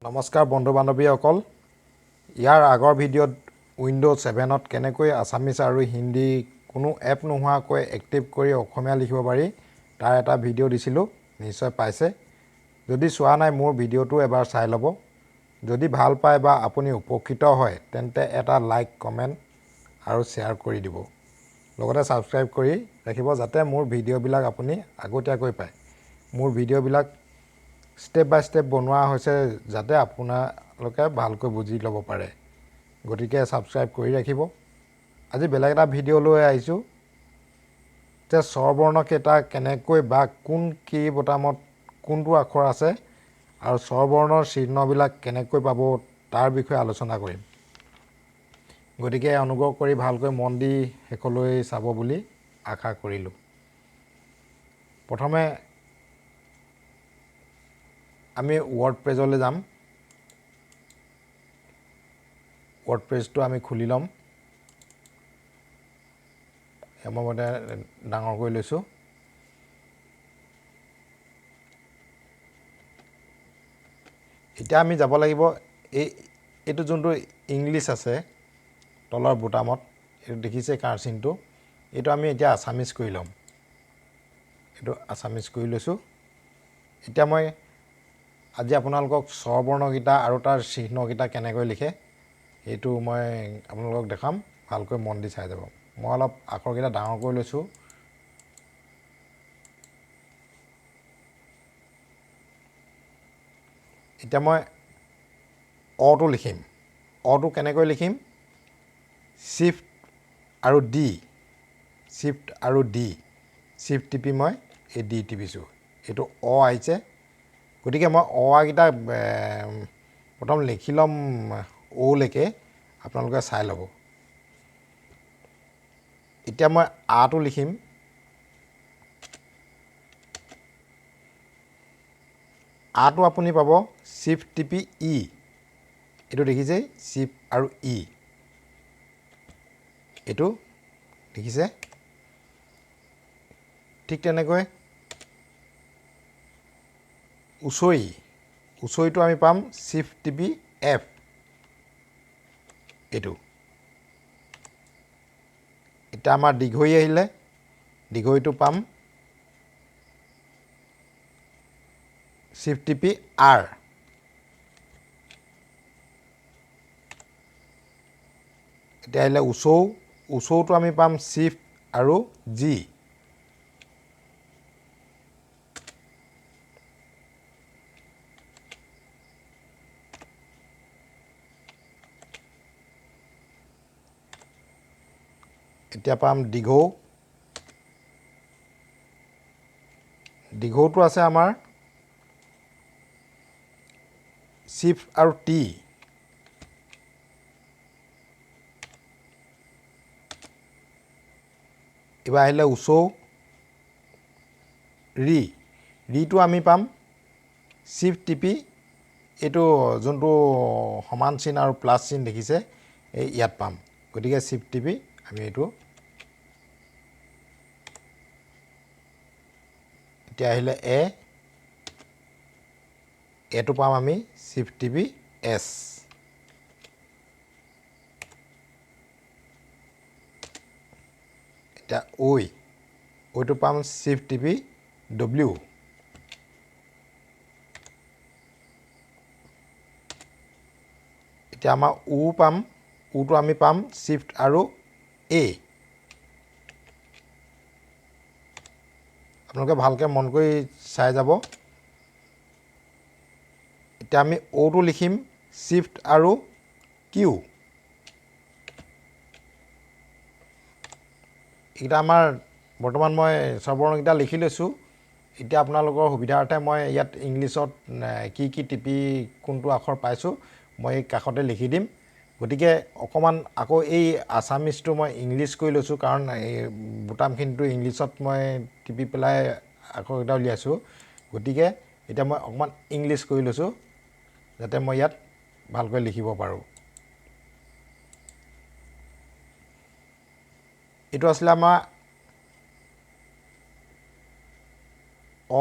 নমস্কাৰ বন্ধু বান্ধৱীসকল ইয়াৰ আগৰ ভিডিঅ'ত উইন্ডোজ 7ত কেনেকৈ আছামিজ আৰু হিন্দী কোনো এপ নোহোৱাকৈ এক্টিভ কৰি অসমীয়া লিখিব পাৰি তাৰ এটা ভিডিঅ' দিছিলোঁ নিশ্চয় পাইছে যদি চোৱা নাই মোৰ ভিডিঅ'টো এবাৰ চাই ল'ব যদি ভাল পায় বা আপুনি উপকৃত হয় তেন্তে এটা লাইক কমেণ্ট আৰু শ্বেয়াৰ কৰি দিব লগতে ছাবস্ক্ৰাইব কৰি ৰাখিব যাতে মোৰ ভিডিঅ'বিলাক আপুনি আগতীয়াকৈ পায় মোৰ ভিডিঅ'বিলাক ষ্টেপ বাই ষ্টেপ বনোৱা হৈছে যাতে আপোনালোকে ভালকৈ বুজি ল'ব পাৰে গতিকে ছাবস্ক্ৰাইব কৰি ৰাখিব আজি বেলেগ এটা ভিডিঅ' লৈ আহিছোঁ যে স্বৰবৰ্ণ কেইটা কেনেকৈ বা কোন কি বুটামত কোনটো আখৰ আছে আৰু স্বৰবৰ্ণৰ চিহ্নবিলাক কেনেকৈ পাব তাৰ বিষয়ে আলোচনা কৰিম গতিকে অনুগ্ৰহ কৰি ভালকৈ মন দি শেষলৈ চাব বুলি আশা কৰিলোঁ প্ৰথমে আমি ৱৰ্ড পেজলৈ যাম ৱৰ্ড পেজটো আমি খুলি ল'ম মই মতে ডাঙৰ কৰি লৈছোঁ এতিয়া আমি যাব লাগিব এইটো যোনটো ইংলিছ আছে তলৰ বুটামত এইটো দেখিছে কাৰ্চিনটো এইটো আমি এতিয়া আছামিজ কৰি ল'ম এইটো আছামিজ কৰি লৈছোঁ এতিয়া মই আজি আপোনালোকক স্বৰবৰ্ণকেইটা আৰু তাৰ চিহ্নকেইটা কেনেকৈ লিখে সেইটো মই আপোনালোকক দেখাম ভালকৈ মন দি চাই যাব মই অলপ আখৰকেইটা ডাঙৰ কৰি লৈছোঁ এতিয়া মই অটো লিখিম অটো কেনেকৈ লিখিম শিফ্ট আৰু ডি শিফ্ট টিপি মই এই ডি টিপিছোঁ এইটো আহিছে গতিকে মই আকেইটা প্ৰথম লিখি ল'ম লৈকে আপোনালোকে চাই ল'ব এতিয়া মই আটো লিখিম আটো আপুনি পাব শিফ্ট টিপি এইটো দেখিছে শিফ্ট আৰু এইটো দেখিছে ঠিক তেনেকৈ উচৈটো আমি পাম শিফ্ট টিপি এফ এইটো এতিয়া আমাৰ দীঘৈ আহিলে দীঘৈটো পাম শিফ্ট টিপি আৰ এতিয়া আহিলে উচৌটো আমি পাম শিফ্ট আৰু জি এতিয়া পাম দীঘৌটো আছে আমাৰ শিফ্ট আৰু টি এবাৰ আহিলে উচৌ ৰিটো আমি পাম শিফ্ট টিপি এইটো যোনটো সমান চিন আৰু প্লাছ চিন দেখিছে এই ইয়াত পাম গতিকে শিফ্ট টিপি আমি এইটো এতিয়া আহিলে এটো পাম আমি শিফ্ট টিপি এছ এতিয়া ঐটো পাম শিফ্ট টিপি ডব্লিউ এতিয়া আমাৰ পাম উটো আমি পাম শিফ্ট আৰু আপোনালোকে ভালকৈ মন কৰি চাই যাব এতিয়া আমি টো লিখিম শিফ্ট আৰু কিউ এইকেইটা আমাৰ বৰ্তমান মই স্বৰবৰ্ণকেইটা লিখি লৈছোঁ এতিয়া আপোনালোকৰ সুবিধাৰ্থে মই ইয়াত ইংলিছত কি টিপি কোনটো আখৰ পাইছোঁ মই এই কাষতে লিখি দিম গতিকে অকণমান আকৌ এই আছামিজটো মই ইংলিছ কৰি লৈছোঁ কাৰণ এই বুটামখিনিটো ইংলিছত মই টিপি পেলাই আখৰকেইটা উলিয়াইছোঁ গতিকে এতিয়া মই অকণমান ইংলিছ কৰি লৈছোঁ যাতে মই ইয়াত ভালকৈ লিখিব পাৰোঁ এইটো আছিলে আমাৰ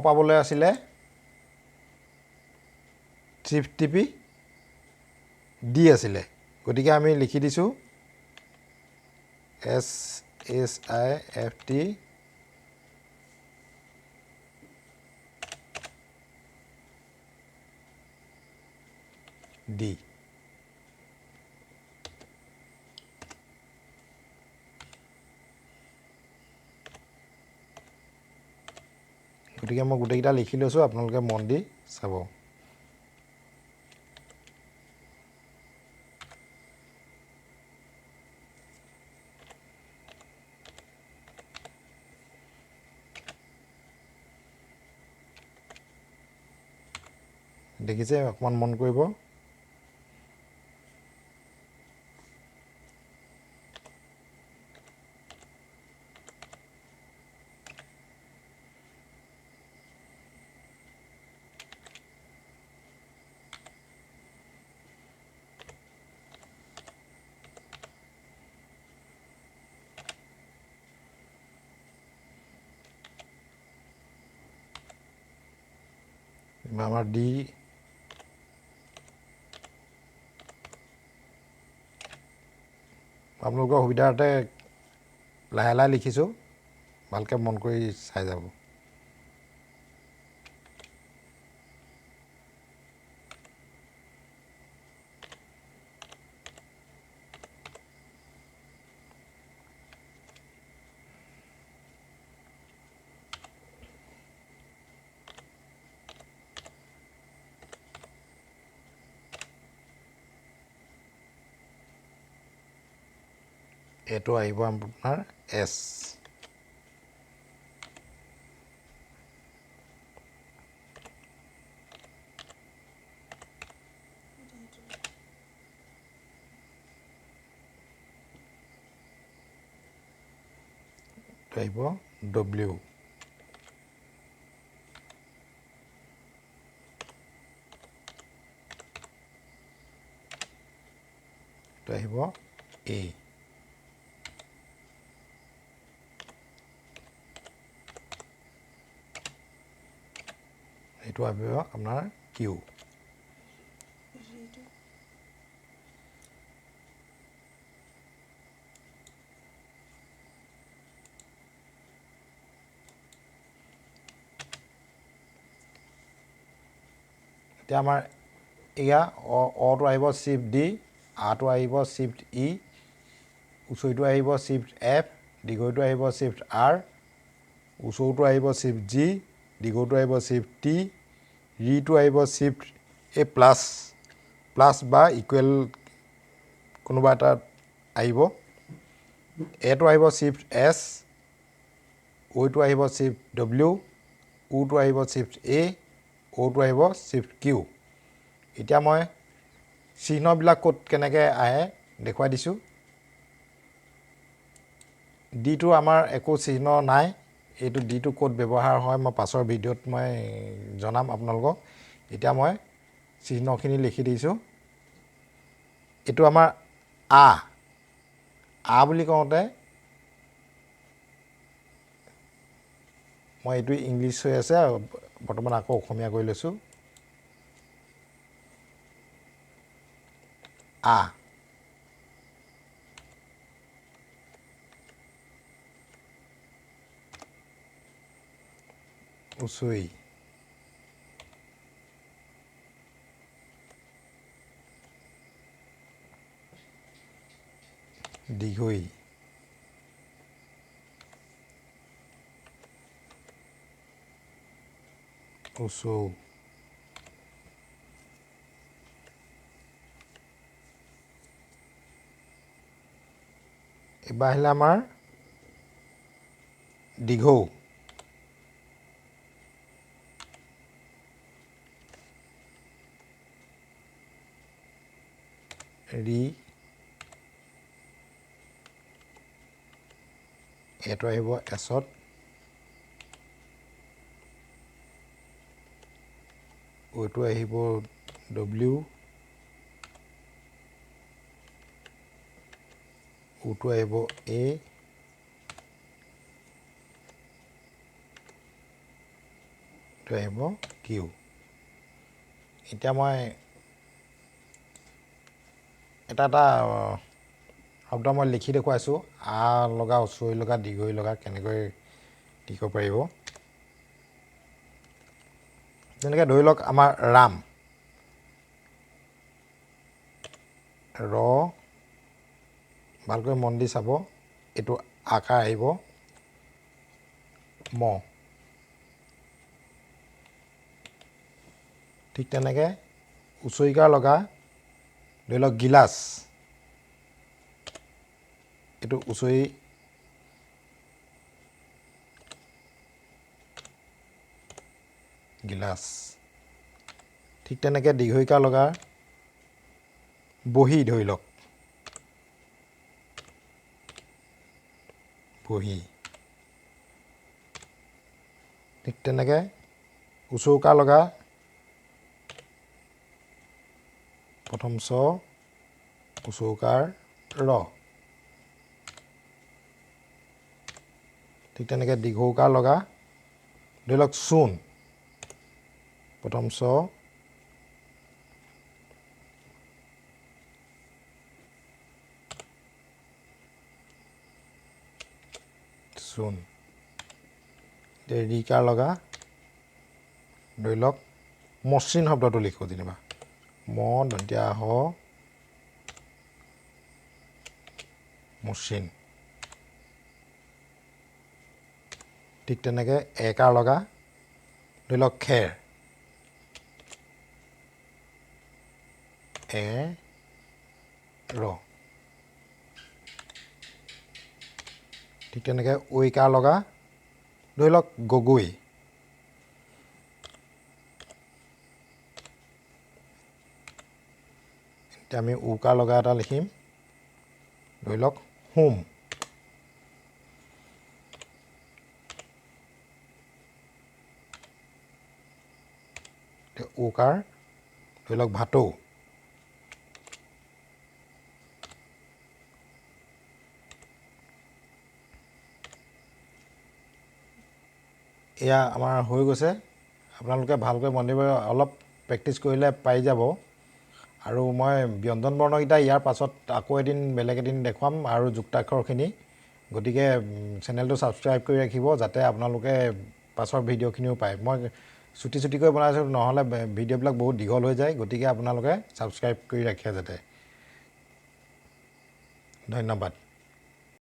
পাবলৈ আছিলে শিফ্ট টিপি ডি আছিলে গতিকে আমি লিখি দিছোঁ SHIFT D গতিকে মই গোটেইকেইটা লিখি লৈছোঁ আপোনালোকে মন দি চাব দেখিছে অকণমান মন কৰিব আমাৰ ডি আপোনালোকৰ সুবিধাৰ্থে লাহে লাহে লিখিছোঁ ভালকৈ মন কৰি চাই যাব এইটো আহিব আপোনাৰ S আহিব W আহিব A এইটো আহিব আপোনাৰ Q এতিয়া আমাৰ এয়া অটো আহিব শিফ্ট ডি আটো আহিব শিফ্ট ই উচৈটো আহিব শিফ্ট এফ দীঘৈটো আহিব শিফ্ট আৰ উচৌটো আহিব শিফ্ট জি দীঘৌটো আহিব শিফ্ট টি ৰিটো আহিব শিফ্ট এ প্লাছ বা ইকুৱেল কোনোবা এটা আহিব এটো আহিব শিফ্ট এছ অ'টো আহিব শিফ্ট ডব্লিউ উটো আহিব শিফ্ট এ অ'টো আহিব শিফ্ট কিউ এতিয়া মই চিহ্নবিলাক ক'ত কেনেকৈ আহে দেখুৱাই দিছোঁ ডিটো আমাৰ একো চিহ্ন নাই এইটো ডিটো ক'ত ব্যৱহাৰ হয় মই পাছৰ ভিডিঅ'ত মই জনাম আপোনালোকক এতিয়া মই চিহ্নখিনি লিখি দিছোঁ এইটো আমাৰ আ বুলি কওঁতে মই এইটো ইংলিছ হৈ আছে বৰ্তমান আকৌ অসমীয়া কৰি লৈছোঁ আ উচৈ দীঘৈ উচৌ এইবাৰ আহিলে আমাৰ দীঘৌ ৰি এইটো আহিব এছত অ'টো আহিব ডব্লিউ উটো আহিব এ এইটো আহিব কিউ এতিয়া মই এটা শব্দ মই লিখি দেখুৱাইছোঁ আ লগা উচৈ লগা দীঘৈ লগা কেনেকৈ লিখিব পাৰিব যেনেকৈ ধৰি লওক আমাৰ ৰাম ৰ ভালকৈ মন দি চাব এইটো আকাৰ আহিব ম ঠিক তেনেকৈ উচৈকাৰ লগা ধৰি লওক গিলাচ এইটো উচৈ গিলাচ ঠিক তেনেকৈ দীঘৈকাৰ লগা বহি ধৰি লওক বহি ঠিক তেনেকৈ উচৌকাৰ লগা প্ৰথম চ উচৌকাৰ ৰ ঠিক তেনেকৈ দীঘৌকাৰ লগা ধৰি লওক চূণ প্ৰথম চ চূণ ৰিকাৰ লগা ধৰি লওক মসৃণ শব্দটো লিখোঁ যেনিবা ম দন্তীয়া হ মসৃণ ঠিক তেনেকৈ একাৰ লগা ধৰি লওক খেৰ এ ৰ ঠিক তেনেকৈ ঐকাৰ লগা ধৰি লওক গগৈ এতিয়া আমি উকাৰ লগা এটা লিখিম ধৰি লওক হোম উকাৰ ধৰি লওক ভাটৌ এয়া আমাৰ হৈ গৈছে আপোনালোকে ভালকৈ মন দিব অলপ প্ৰেক্টিছ কৰিলে পাই যাব আৰু মই ব্যঞ্জন বৰ্ণকেইটা ইয়াৰ পাছত আকৌ এদিন বেলেগ এদিন দেখুৱাম আৰু যুক্তাক্ষৰখিনি গতিকে চেনেলটো ছাবস্ক্ৰাইব কৰি ৰাখিব যাতে আপোনালোকে পাছৰ ভিডিঅ'খিনিও পায় মই চুটি চুটিকৈ বনাইছোঁ নহ'লে ভিডিঅ'বিলাক বহুত দীঘল হৈ যায় গতিকে আপোনালোকে ছাবস্ক্ৰাইব কৰি ৰাখে যাতে ধন্যবাদ